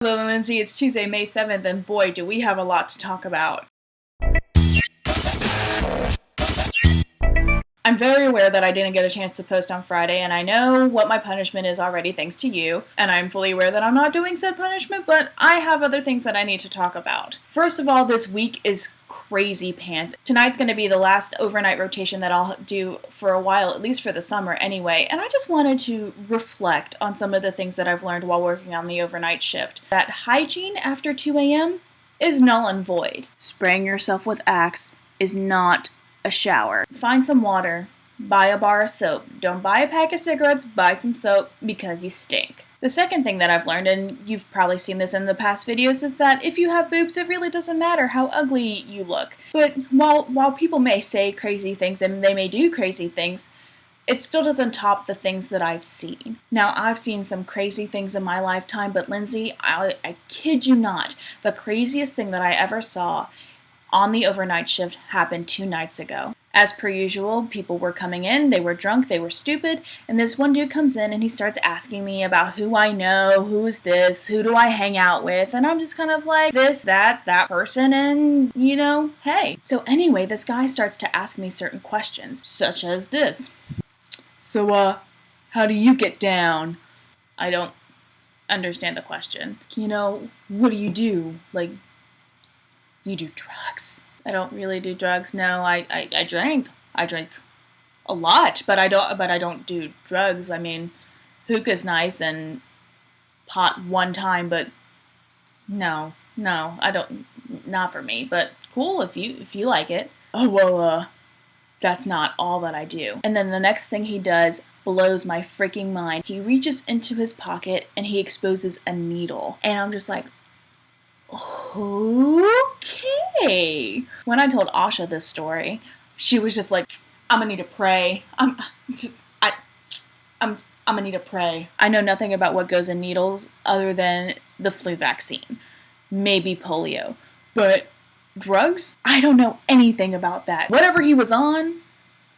Hello, Lindsay. It's Tuesday, May 7th, and boy, do we have a lot to talk about. I'm very aware that I didn't get a chance to post on Friday, and I know what my punishment is already thanks to you, and I'm fully aware that I'm not doing said punishment, but I have other things that I need to talk about. First of all, this week is crazy pants. Tonight's going to be the last overnight rotation that I'll do for a while, at least for the summer anyway, and I just wanted to reflect on some of the things that I've learned while working on the overnight shift. That hygiene after 2 a.m. is null and void. Spraying yourself with Axe is not a shower. Find some water. Buy a bar of soap. Don't buy a pack of cigarettes, buy some soap because you stink. The second thing that I've learned, and you've probably seen this in the past videos, is that if you have boobs, it really doesn't matter how ugly you look. But while people may say crazy things and they may do crazy things, it still doesn't top the things that I've seen. Now, I've seen some crazy things in my lifetime, but Lindsay, I kid you not, the craziest thing that I ever saw on the overnight shift happened 2 nights ago. As per usual, people were coming in, they were drunk, they were stupid, and this one dude comes in and he starts asking me about who I know, who's this, who do I hang out with, and I'm just kind of like, this, that person, and, hey. So anyway, this guy starts to ask me certain questions, such as this. So, how do you get down? I don't understand the question. What do you do? Like, you do drugs? I don't really do drugs. No, I drink. I drink a lot, but I don't do drugs. I mean, hookah's nice and pot one time, but no, I don't, not for me, but cool if you like it. Oh, well, that's not all that I do. And then the next thing he does blows my freaking mind. He reaches into his pocket and he exposes a needle. And I'm just like, okay. When I told Asha this story, she was just like, I'm gonna need to pray. I'm gonna need to pray. I know nothing about what goes in needles other than the flu vaccine. Maybe polio. But drugs? I don't know anything about that. Whatever he was on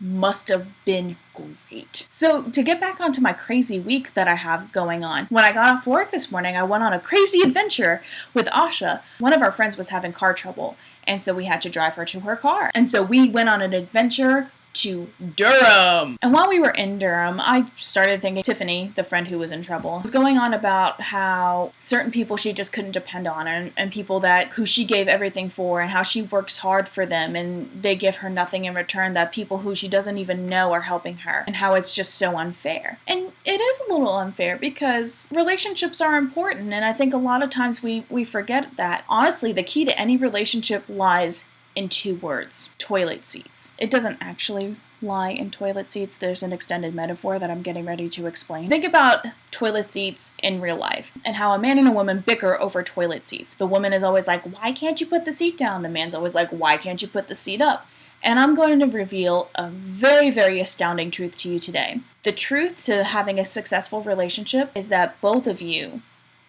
must have been great. So to get back onto my crazy week that I have going on, when I got off work this morning, I went on a crazy adventure with Asha. One of our friends was having car trouble, and so we had to drive her to her car. And so we went on an adventure to Durham. And while we were in Durham, I started thinking Tiffany, the friend who was in trouble, was going on about how certain people she just couldn't depend on, and people who she gave everything for, and how she works hard for them and they give her nothing in return, that people who she doesn't even know are helping her, and how it's just so unfair. And it is a little unfair because relationships are important, and I think a lot of times we forget that. Honestly, the key to any relationship lies in 2 words: toilet seats. It doesn't actually lie in toilet seats. There's an extended metaphor that I'm getting ready to explain. Think about toilet seats in real life and how a man and a woman bicker over toilet seats. The woman is always like, why can't you put the seat down? The man's always like, why can't you put the seat up? And I'm going to reveal a very, very astounding truth to you today. The truth to having a successful relationship is that both of you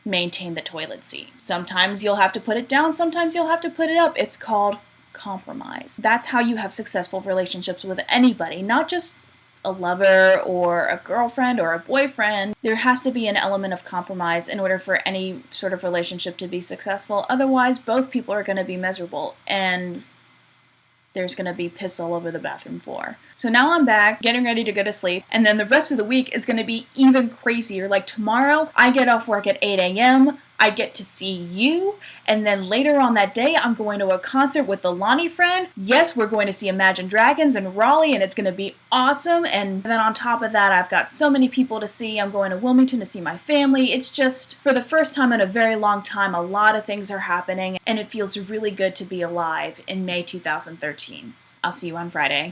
maintain the toilet seat. Sometimes you'll have to put it down, sometimes you'll have to put it up. It's called compromise. That's how you have successful relationships with anybody, not just a lover or a girlfriend or a boyfriend. There has to be an element of compromise in order for any sort of relationship to be successful. Otherwise, both people are going to be miserable and there's going to be piss all over the bathroom floor. So now I'm back, getting ready to go to sleep, and then the rest of the week is going to be even crazier. Like tomorrow, I get off work at 8 a.m., I get to see you, and then later on that day, I'm going to a concert with the Lonnie friend. Yes, we're going to see Imagine Dragons in Raleigh, and it's going to be awesome. And then on top of that, I've got so many people to see. I'm going to Wilmington to see my family. It's just, for the first time in a very long time, a lot of things are happening, and it feels really good to be alive in May 2013. I'll see you on Friday.